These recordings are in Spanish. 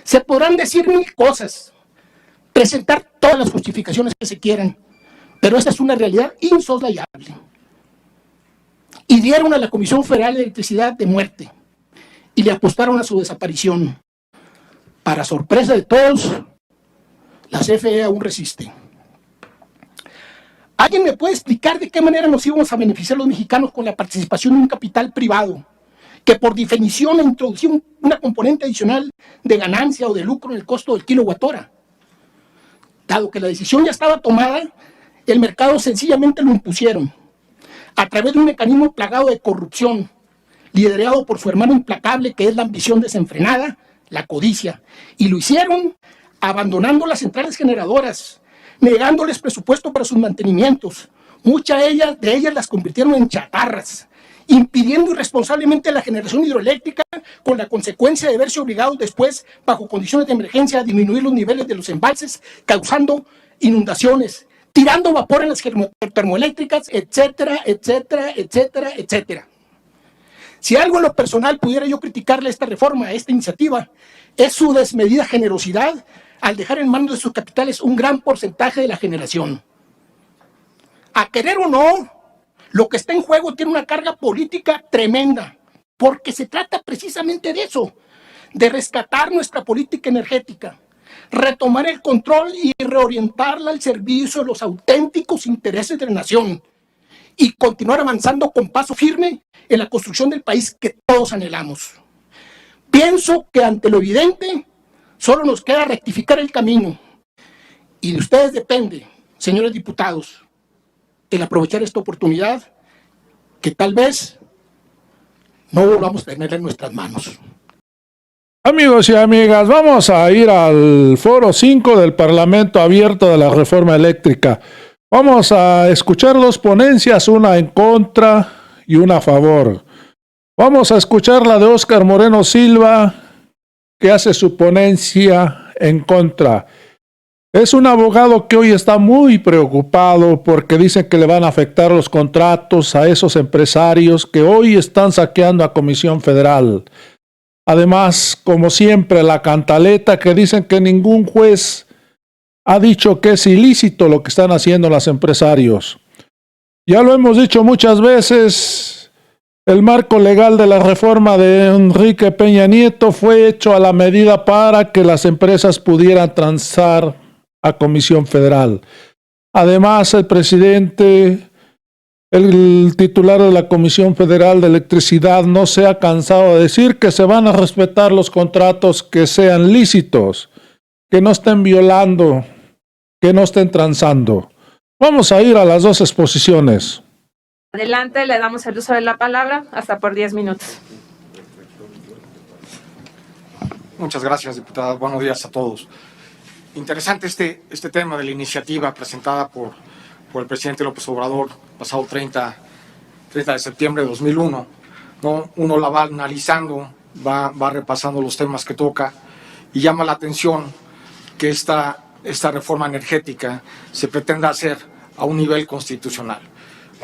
Se podrán decir mil cosas, presentar todas las justificaciones que se quieran, pero esta es una realidad insoslayable. Y dieron a la Comisión Federal de Electricidad de muerte y le apostaron a su desaparición. Para sorpresa de todos, la CFE aún resiste. ¿Alguien me puede explicar de qué manera nos íbamos a beneficiar los mexicanos con la participación de un capital privado que por definición introducía una componente adicional de ganancia o de lucro en el costo del kilowatt-hora? Dado que la decisión ya estaba tomada, el mercado sencillamente lo impusieron a través de un mecanismo plagado de corrupción, liderado por su hermano implacable, que es la ambición desenfrenada, la codicia. Y lo hicieron abandonando las centrales generadoras, negándoles presupuesto para sus mantenimientos. Muchas de ellas las convirtieron en chatarras, impidiendo irresponsablemente la generación hidroeléctrica, con la consecuencia de verse obligados después, bajo condiciones de emergencia, a disminuir los niveles de los embalses, causando inundaciones, tirando vapor en las termoeléctricas, etcétera, etcétera, etcétera, etcétera. Si algo en lo personal pudiera yo criticarle a esta reforma, a esta iniciativa, es su desmedida generosidad al dejar en manos de sus capitales un gran porcentaje de la generación. A querer o no, lo que está en juego tiene una carga política tremenda, porque se trata precisamente de eso, de rescatar nuestra política energética, retomar el control y reorientarla al servicio de los auténticos intereses de la nación y continuar avanzando con paso firme en la construcción del país que todos anhelamos. Pienso que ante lo evidente, solo nos queda rectificar el camino. Y de ustedes depende, señores diputados, el aprovechar esta oportunidad que tal vez no volvamos a tener en nuestras manos. Amigos y amigas, vamos a ir al foro 5 del Parlamento Abierto de la Reforma Eléctrica. Vamos a escuchar dos ponencias, una en contra y una a favor. Vamos a escuchar la de Óscar Moreno Silva, que hace su ponencia en contra. Es un abogado que hoy está muy preocupado porque dice que le van a afectar los contratos a esos empresarios que hoy están saqueando a Comisión Federal. Además, como siempre, la cantaleta que dicen que ningún juez ha dicho que es ilícito lo que están haciendo los empresarios. Ya lo hemos dicho muchas veces, el marco legal de la reforma de Enrique Peña Nieto fue hecho a la medida para que las empresas pudieran transar a Comisión Federal. Además, el presidente, el titular de la Comisión Federal de Electricidad, no se ha cansado de decir que se van a respetar los contratos que sean lícitos, que no estén violando, que no estén transando. Vamos a ir a las dos exposiciones. Adelante, le damos el uso de la palabra, hasta por 10 minutos. Muchas gracias, diputada. Buenos días a todos. Interesante este tema de la iniciativa presentada por el presidente López Obrador pasado 30 de septiembre de 2001. ¿No? Uno la va analizando, va repasando los temas que toca y llama la atención que esta reforma energética se pretende hacer a un nivel constitucional.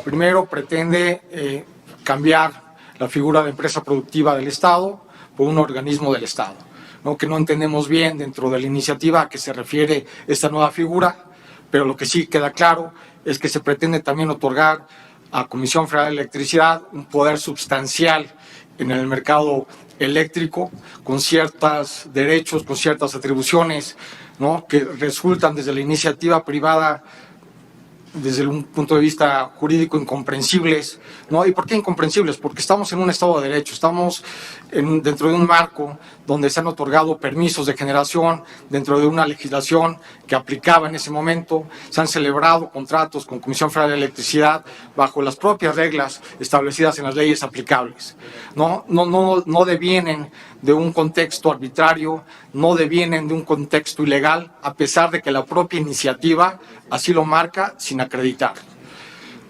Primero pretende cambiar la figura de empresa productiva del Estado por un organismo del Estado, ¿no? Que no entendemos bien dentro de la iniciativa a qué se refiere esta nueva figura, pero lo que sí queda claro es que se pretende también otorgar a Comisión Federal de Electricidad un poder sustancial en el mercado eléctrico, con ciertos derechos, con ciertas atribuciones, ¿no? Que resultan desde la iniciativa privada, desde un punto de vista jurídico, incomprensibles, ¿no? ¿Y por qué incomprensibles? Porque estamos en un Estado de Derecho, estamos dentro de un marco donde se han otorgado permisos de generación, dentro de una legislación que aplicaba en ese momento, se han celebrado contratos con Comisión Federal de Electricidad bajo las propias reglas establecidas en las leyes aplicables. No devienen de un contexto arbitrario, no devienen de un contexto ilegal, a pesar de que la propia iniciativa así lo marca sin acreditar.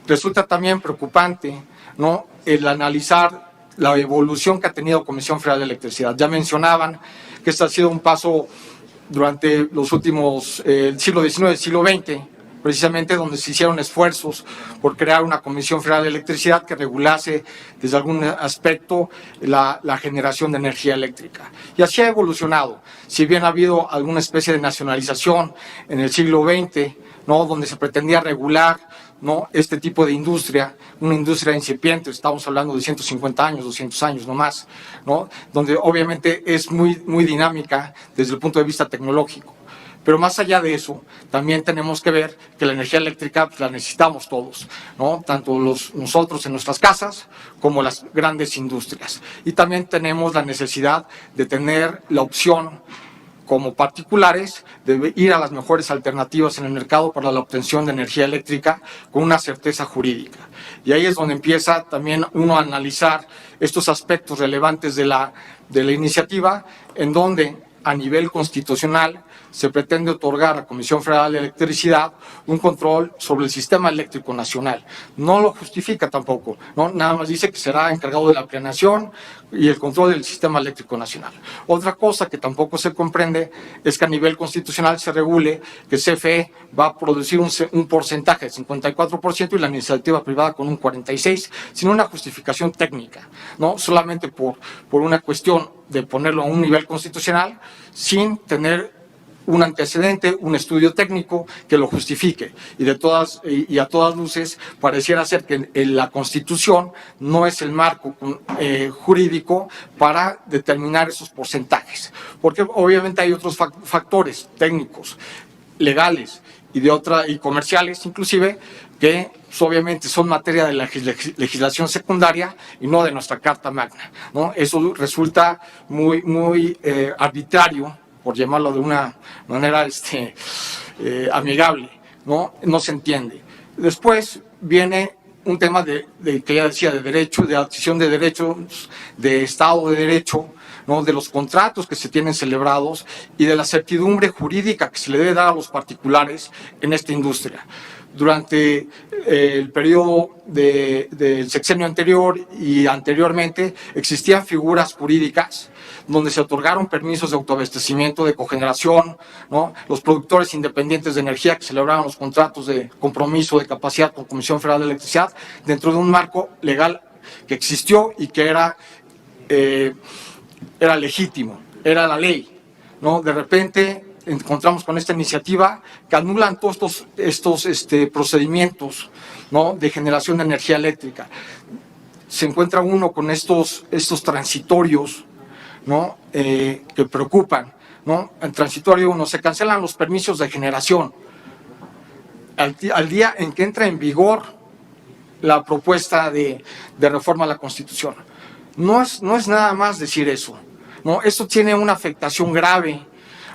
Resulta también preocupante, ¿no?, el analizar la evolución que ha tenido Comisión Federal de Electricidad. Ya mencionaban que este ha sido un paso durante los últimos siglo XIX, siglo XX, precisamente donde se hicieron esfuerzos por crear una Comisión Federal de Electricidad que regulase desde algún aspecto la generación de energía eléctrica. Y así ha evolucionado. Si bien ha habido alguna especie de nacionalización en el siglo XX, ¿no?, donde se pretendía regular, ¿no?, este tipo de industria, una industria incipiente, estamos hablando de 150 años, 200 años no más, ¿no?, donde obviamente es muy dinámica desde el punto de vista tecnológico. Pero más allá de eso, también tenemos que ver que la energía eléctrica pues, la necesitamos todos, ¿no?, tanto nosotros en nuestras casas como las grandes industrias. Y también tenemos la necesidad de tener la opción como particulares, de ir a las mejores alternativas en el mercado para la obtención de energía eléctrica con una certeza jurídica. Y ahí es donde empieza también uno a analizar estos aspectos relevantes de la iniciativa, en donde a nivel constitucional se pretende otorgar a la Comisión Federal de Electricidad un control sobre el sistema eléctrico nacional. No lo justifica tampoco, ¿no? Nada más dice que será encargado de la planeación y el control del sistema eléctrico nacional. Otra cosa que tampoco se comprende es que a nivel constitucional se regule que CFE va a producir un porcentaje de 54% y la iniciativa privada con un 46%, sin una justificación técnica, ¿no? Solamente por una cuestión de ponerlo a un nivel constitucional sin tener un antecedente, un estudio técnico que lo justifique. Y a todas luces pareciera ser que la Constitución no es el marco jurídico para determinar esos porcentajes. Porque obviamente hay otros factores técnicos, legales y comerciales inclusive, que pues, obviamente son materia de la legislación secundaria y no de nuestra Carta Magna, ¿no? Eso resulta muy arbitrario, por llamarlo de una manera amigable, ¿no? No se entiende. Después viene un tema que ya decía, de derecho, de adquisición de derechos, de Estado de Derecho, ¿no?, de los contratos que se tienen celebrados y de la certidumbre jurídica que se le debe dar a los particulares en esta industria. Durante el periodo del sexenio anterior y anteriormente existían figuras jurídicas donde se otorgaron permisos de autoabastecimiento, de cogeneración, ¿no?, los productores independientes de energía que celebraban los contratos de compromiso de capacidad con Comisión Federal de Electricidad dentro de un marco legal que existió y que era legítimo, era la ley, ¿no? De repente encontramos con esta iniciativa que anulan todos estos procedimientos, ¿no?, de generación de energía eléctrica. Se encuentra uno con estos transitorios, ¿no?, que preocupan, ¿no? En transitorio 1 se cancelan los permisos de generación al día en que entra en vigor la propuesta de reforma a la Constitución. No es nada más decir eso, ¿no? Esto tiene una afectación grave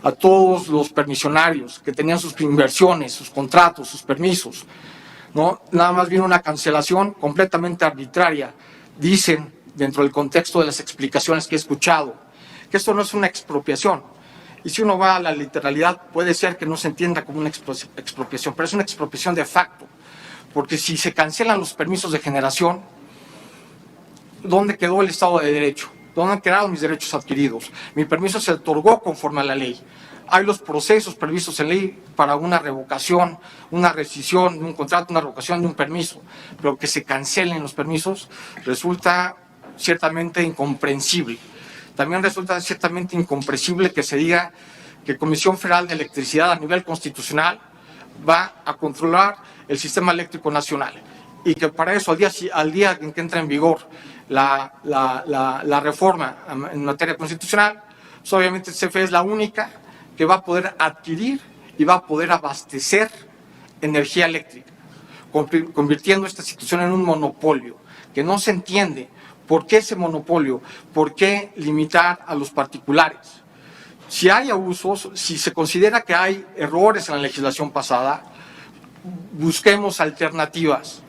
a todos los permisionarios que tenían sus inversiones, sus contratos, sus permisos, ¿no? Nada más viene una cancelación completamente arbitraria. Dicen, dentro del contexto de las explicaciones que he escuchado, que esto no es una expropiación. Y si uno va a la literalidad, puede ser que no se entienda como una expropiación, pero es una expropiación de facto. Porque si se cancelan los permisos de generación, ¿dónde quedó el Estado de Derecho? ¿Dónde han quedado mis derechos adquiridos? Mi permiso se otorgó conforme a la ley. Hay los procesos previstos en ley para una revocación, una rescisión de un contrato, una revocación de un permiso, pero que se cancelen los permisos resulta ciertamente incomprensible. También resulta ciertamente incomprensible que se diga que Comisión Federal de Electricidad a nivel constitucional va a controlar el sistema eléctrico nacional y que para eso al día en que entra en vigor la reforma en materia constitucional, pues obviamente el CFE es la única que va a poder adquirir y va a poder abastecer energía eléctrica, convirtiendo esta situación en un monopolio, que no se entiende por qué ese monopolio, por qué limitar a los particulares. Si hay abusos, si se considera que hay errores en la legislación pasada, busquemos alternativas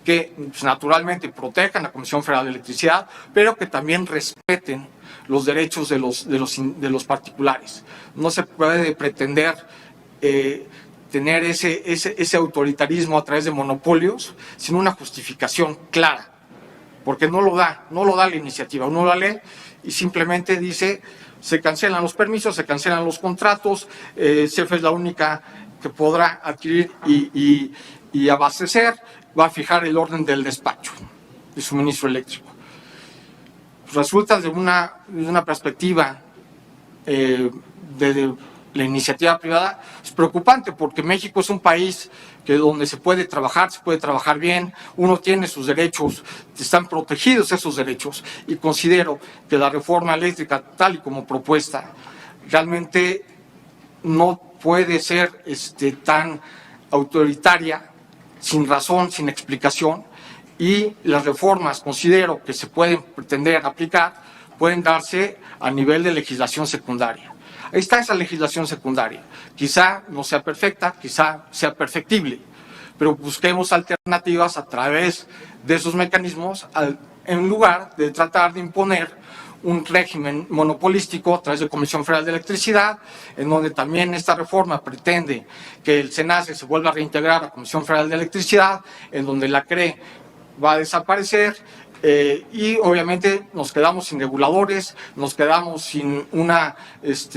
que pues, naturalmente protejan a la Comisión Federal de Electricidad, pero que también respeten los derechos de los particulares. No se puede pretender tener ese autoritarismo a través de monopolios sin una justificación clara, porque no lo da la iniciativa. Uno la lee y simplemente dice, se cancelan los permisos, se cancelan los contratos, CFE es la única que podrá adquirir y abastecer, va a fijar el orden del despacho de suministro eléctrico. Resulta de una perspectiva de la iniciativa privada es preocupante, porque México es un país donde se puede trabajar bien, uno tiene sus derechos, están protegidos esos derechos, y considero que la reforma eléctrica tal y como propuesta realmente no puede ser tan autoritaria, sin razón, sin explicación, y las reformas considero que se pueden pretender aplicar pueden darse a nivel de legislación secundaria. Ahí está esa legislación secundaria. Quizá no sea perfecta, quizá sea perfectible, pero busquemos alternativas a través de esos mecanismos en lugar de tratar de imponer un régimen monopolístico a través de Comisión Federal de Electricidad, en donde también esta reforma pretende que el SENACE se vuelva a reintegrar a Comisión Federal de Electricidad, en donde la CRE va a desaparecer. Y obviamente nos quedamos sin reguladores, nos quedamos sin un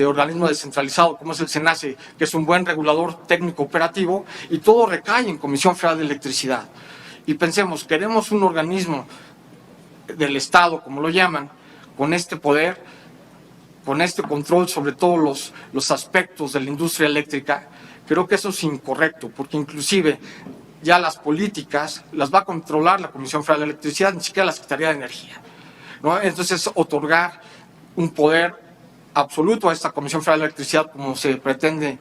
organismo descentralizado como es el SENACE, que es un buen regulador técnico operativo, y todo recae en Comisión Federal de Electricidad. Y pensemos, queremos un organismo del Estado, como lo llaman, con este poder, con este control sobre todos los aspectos de la industria eléctrica. Creo que eso es incorrecto, porque inclusive ya las políticas las va a controlar la Comisión Federal de Electricidad, ni siquiera la Secretaría de Energía, ¿no? Entonces, otorgar un poder absoluto a esta Comisión Federal de Electricidad, como se pretende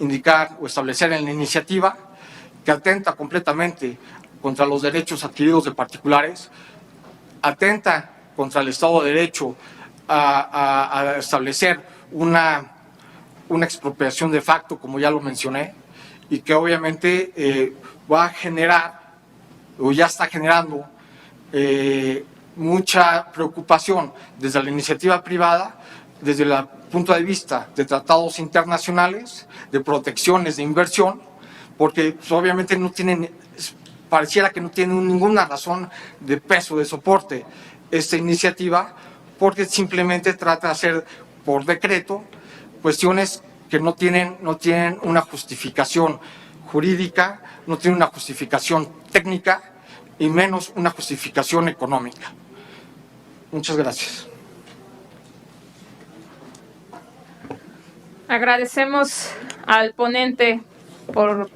indicar o establecer en la iniciativa, que atenta completamente contra los derechos adquiridos de particulares, atenta contra el Estado de Derecho a establecer una expropiación de facto, como ya lo mencioné, y que obviamente va a generar, o ya está generando, mucha preocupación desde la iniciativa privada, desde el punto de vista de tratados internacionales, de protecciones de inversión, porque pues, obviamente pareciera que no tienen ninguna razón de peso, de soporte esta iniciativa, porque simplemente trata de hacer por decreto cuestiones que no tienen una justificación jurídica, no tienen una justificación técnica y menos una justificación económica. Muchas gracias. Agradecemos al ponente por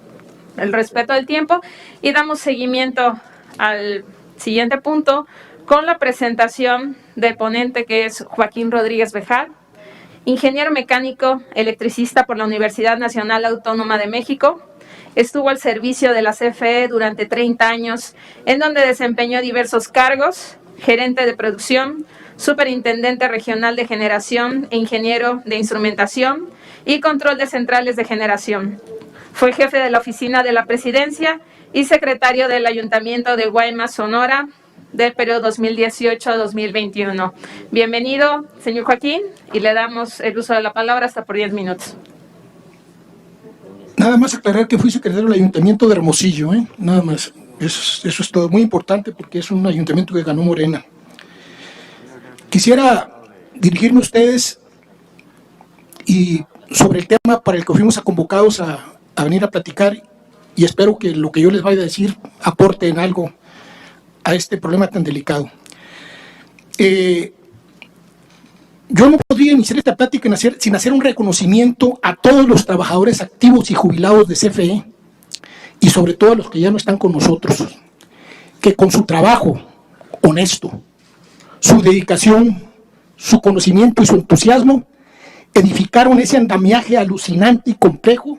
el respeto del tiempo y damos seguimiento al siguiente punto con la presentación del ponente, que es Joaquín Rodríguez Bejar, ingeniero mecánico electricista por la Universidad Nacional Autónoma de México. Estuvo al servicio de la CFE durante 30 años, en donde desempeñó diversos cargos: gerente de producción, superintendente regional de generación e ingeniero de instrumentación y control de centrales de generación. Fue jefe de la oficina de la presidencia y secretario del Ayuntamiento de Guaymas, Sonora, del periodo 2018 a 2021. Bienvenido, señor Joaquín, y le damos el uso de la palabra hasta por 10 minutos. Nada más aclarar que fui secretario del Ayuntamiento de Hermosillo, nada más. Eso es todo, muy importante, porque es un ayuntamiento que ganó Morena. Quisiera dirigirme a ustedes y sobre el tema para el que fuimos convocados a venir a platicar, y espero que lo que yo les vaya a decir aporte en algo a este problema tan delicado. Yo no podría iniciar esta plática sin hacer un reconocimiento a todos los trabajadores activos y jubilados de CFE, y sobre todo a los que ya no están con nosotros, que con su trabajo honesto, su dedicación, su conocimiento y su entusiasmo edificaron ese andamiaje alucinante y complejo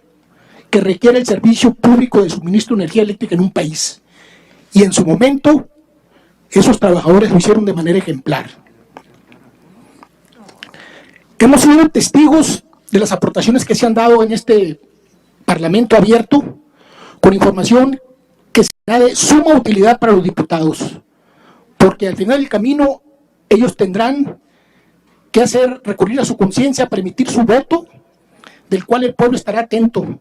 que requiere el servicio público de suministro de energía eléctrica en un país. Y en su momento, esos trabajadores lo hicieron de manera ejemplar. Hemos sido testigos de las aportaciones que se han dado en este Parlamento abierto, con información que será de suma utilidad para los diputados, porque al final del camino ellos tendrán que recurrir a su conciencia para emitir su voto, del cual el pueblo estará atento,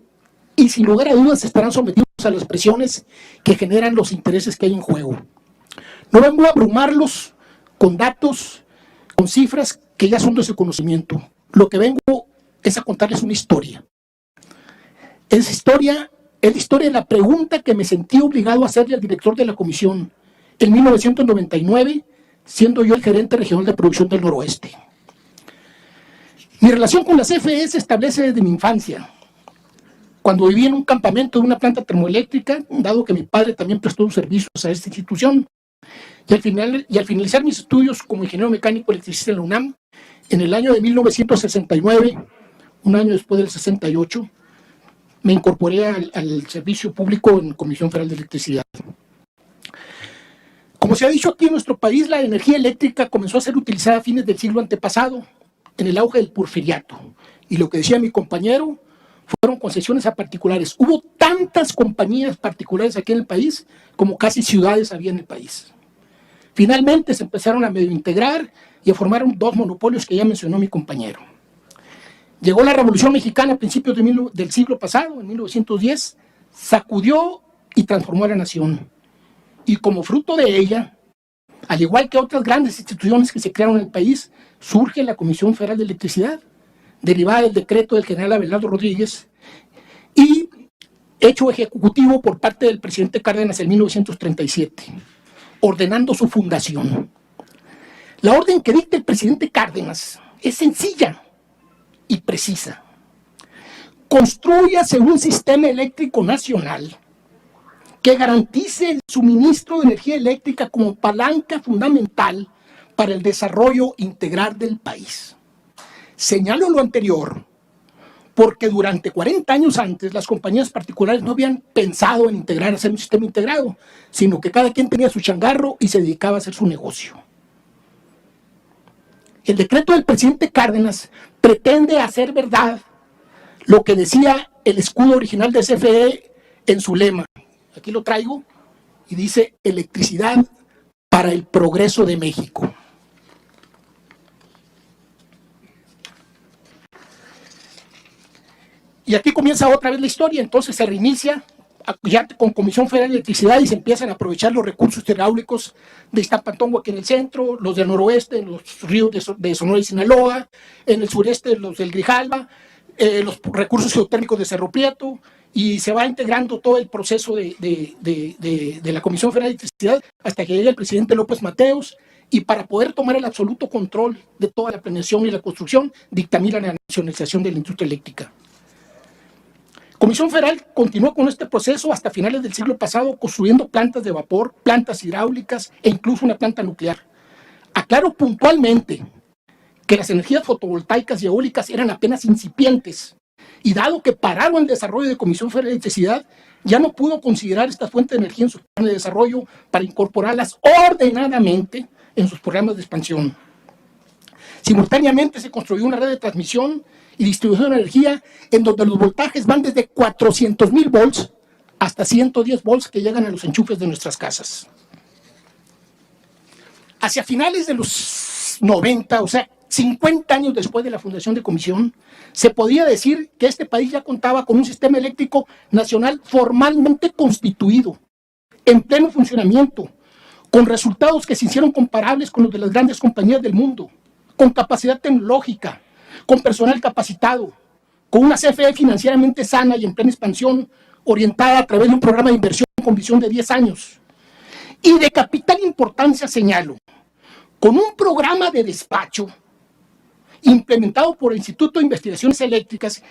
y sin lugar a dudas estarán sometidos a las presiones que generan los intereses que hay en juego. No vengo a abrumarlos con datos, con cifras que ya son de su conocimiento. Lo que vengo es a contarles una historia. Es la historia de la pregunta que me sentí obligado a hacerle al director de la comisión en 1999, siendo yo el gerente regional de producción del Noroeste. Mi relación con la CFE se establece desde mi infancia, cuando viví en un campamento de una planta termoeléctrica, dado que mi padre también prestó servicios a esta institución. Y al finalizar mis estudios como ingeniero mecánico electricista en la UNAM, en el año de 1969, un año después del 68, me incorporé al servicio público en Comisión Federal de Electricidad. Como se ha dicho aquí en nuestro país, la energía eléctrica comenzó a ser utilizada a fines del siglo antepasado, en el auge del porfiriato. Y lo que decía mi compañero, fueron concesiones a particulares. Hubo tantas compañías particulares aquí en el país como casi ciudades había en el país. Finalmente se empezaron a medio integrar y a formar dos monopolios que ya mencionó mi compañero. Llegó la Revolución Mexicana a principios del siglo pasado, en 1910, sacudió y transformó a la nación. Y como fruto de ella, al igual que otras grandes instituciones que se crearon en el país, surge la Comisión Federal de Electricidad, derivada del decreto del general Abelardo Rodríguez y hecho ejecutivo por parte del presidente Cárdenas en 1937, ordenando su fundación. La orden que dicta el presidente Cárdenas es sencilla y precisa. Constrúyase un sistema eléctrico nacional que garantice el suministro de energía eléctrica como palanca fundamental para el desarrollo integral del país. Señalo lo anterior porque durante 40 años antes las compañías particulares no habían pensado en hacer un sistema integrado, sino que cada quien tenía su changarro y se dedicaba a hacer su negocio. El decreto del presidente Cárdenas pretende hacer verdad lo que decía el escudo original de CFE en su lema. Aquí lo traigo y dice: electricidad para el progreso de México. Y aquí comienza otra vez la historia. Entonces se reinicia ya con Comisión Federal de Electricidad y se empiezan a aprovechar los recursos hidráulicos de Iztapantongo aquí en el centro, los del noroeste, en los ríos de Sonora y Sinaloa, en el sureste los del Grijalva, los recursos geotérmicos de Cerro Prieto, y se va integrando todo el proceso de la Comisión Federal de Electricidad hasta que llega el presidente López Mateos, y para poder tomar el absoluto control de toda la planeación y la construcción, dictamina la nacionalización de la industria eléctrica. Comisión Federal continuó con este proceso hasta finales del siglo pasado, construyendo plantas de vapor, plantas hidráulicas e incluso una planta nuclear. Aclaro puntualmente que las energías fotovoltaicas y eólicas eran apenas incipientes, y dado que pararon el desarrollo de Comisión Federal de Electricidad, ya no pudo considerar esta fuente de energía en su plan de desarrollo para incorporarlas ordenadamente en sus programas de expansión. Simultáneamente se construyó una red de transmisión y distribución de energía en donde los voltajes van desde 400,000 volts hasta 110 volts que llegan a los enchufes de nuestras casas. Hacia finales de los 90, o sea, 50 años después de la fundación de Comisión, se podía decir que este país ya contaba con un sistema eléctrico nacional formalmente constituido, en pleno funcionamiento, con resultados que se hicieron comparables con los de las grandes compañías del mundo, con capacidad tecnológica, con personal capacitado, con una CFE financieramente sana y en plena expansión, orientada a través de un programa de inversión con visión de 10 años. Y de capital importancia señalo, con un programa de despacho implementado por el Instituto de Investigaciones Eléctricas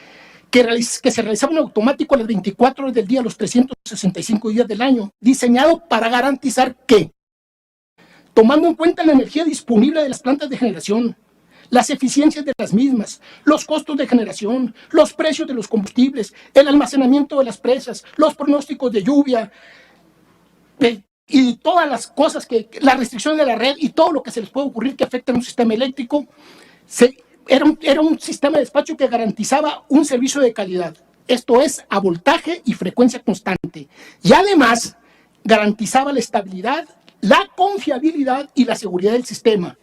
que se realizaba en automático a las 24 horas del día, los 365 días del año, diseñado para garantizar que, tomando en cuenta la energía disponible de las plantas de generación, las eficiencias de las mismas, los costos de generación, los precios de los combustibles, el almacenamiento de las presas, los pronósticos de lluvia y todas las cosas la restricción de la red y todo lo que se les puede ocurrir que afecta a un sistema eléctrico, era un sistema de despacho que garantizaba un servicio de calidad. Esto es, a voltaje y frecuencia constante. Y además garantizaba la estabilidad, la confiabilidad y la seguridad del sistema.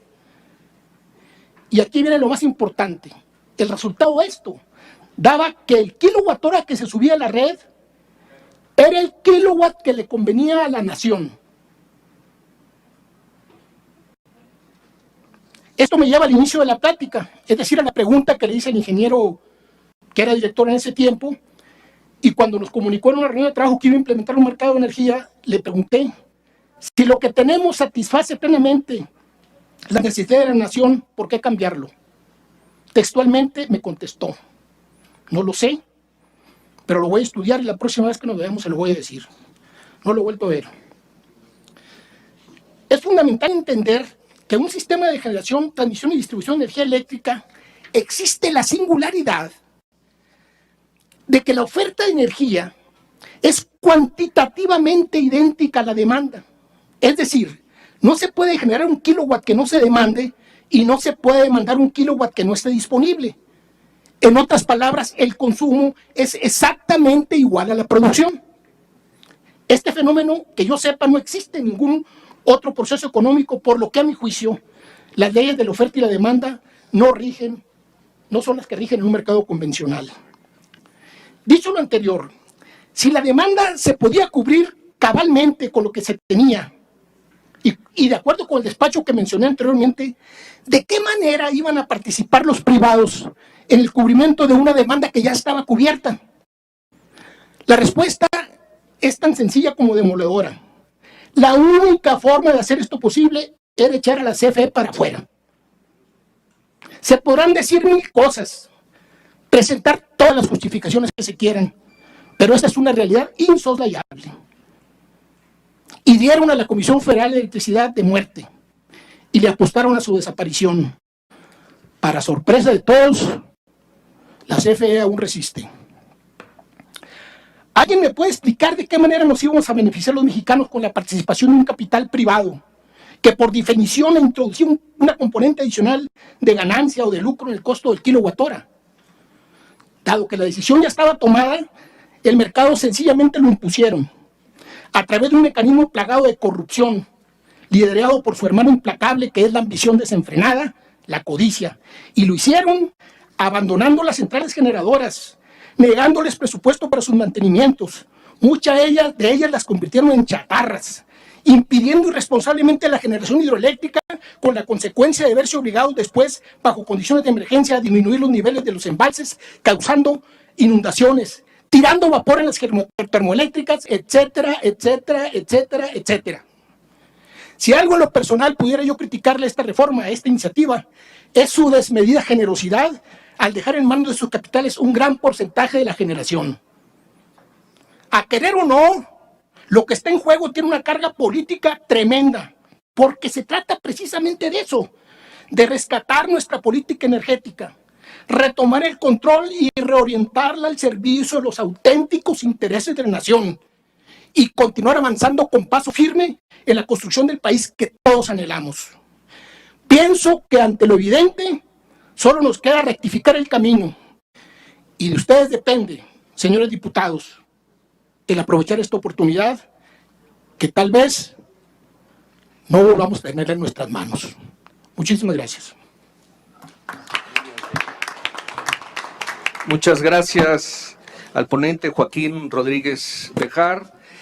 Y aquí viene lo más importante. El resultado de esto daba que el kilowatt hora que se subía a la red era el kilowatt que le convenía a la nación. Esto me lleva al inicio de la plática, es decir, a la pregunta que le hice al ingeniero que era director en ese tiempo, Y cuando nos comunicó en una reunión de trabajo que iba a implementar un mercado de energía, le pregunté si lo que tenemos satisface plenamente la necesidad de la nación, ¿por qué cambiarlo? Textualmente me contestó, no lo sé, pero lo voy a estudiar y la próxima vez que nos veamos se lo voy a decir. No lo he vuelto a ver. Es fundamental entender que en un sistema de generación, transmisión y distribución de energía eléctrica existe la singularidad de que la oferta de energía es cuantitativamente idéntica a la demanda. Es decir, no se puede generar un kilowatt que no se demande y no se puede demandar un kilowatt que no esté disponible. En otras palabras, el consumo es exactamente igual a la producción. Este fenómeno, que yo sepa, no existe en ningún otro proceso económico, por lo que a mi juicio las leyes de la oferta y la demanda no son las que rigen en un mercado convencional. Dicho lo anterior, si la demanda se podía cubrir cabalmente con lo que se tenía, y de acuerdo con el despacho que mencioné anteriormente, ¿de qué manera iban a participar los privados en el cubrimiento de una demanda que ya estaba cubierta? La respuesta es tan sencilla como demoledora. La única forma de hacer esto posible era echar a la CFE para afuera. Se podrán decir mil cosas, presentar todas las justificaciones que se quieran, pero esta es una realidad insoslayable. Y dieron a la Comisión Federal de Electricidad de muerte y le apostaron a su desaparición. Para sorpresa de todos, la CFE aún resiste. ¿Alguien me puede explicar de qué manera nos íbamos a beneficiar los mexicanos con la participación de un capital privado que por definición introducía una componente adicional de ganancia o de lucro en el costo del kilowatt hora? Dado que la decisión ya estaba tomada, el mercado sencillamente lo impusieron a través de un mecanismo plagado de corrupción, liderado por su hermano implacable, que es la ambición desenfrenada, la codicia. Y lo hicieron abandonando las centrales generadoras, negándoles presupuesto para sus mantenimientos. Muchas de ellas las convirtieron en chatarras, impidiendo irresponsablemente la generación hidroeléctrica, con la consecuencia de verse obligados después, bajo condiciones de emergencia, a disminuir los niveles de los embalses, causando inundaciones, tirando vapor en las termoeléctricas, etcétera, etcétera, etcétera, etcétera. Si algo en lo personal pudiera yo criticarle a esta reforma, a esta iniciativa, es su desmedida generosidad al dejar en manos de sus capitales un gran porcentaje de la generación. A querer o no, lo que está en juego tiene una carga política tremenda, porque se trata precisamente de eso, de rescatar nuestra política energética, retomar el control y reorientarla al servicio de los auténticos intereses de la nación y continuar avanzando con paso firme en la construcción del país que todos anhelamos. Pienso que ante lo evidente, solo nos queda rectificar el camino. Y de ustedes depende, señores diputados, el aprovechar esta oportunidad que tal vez no volvamos a tener en nuestras manos. Muchísimas gracias. Muchas gracias al ponente Joaquín Rodríguez Bejar.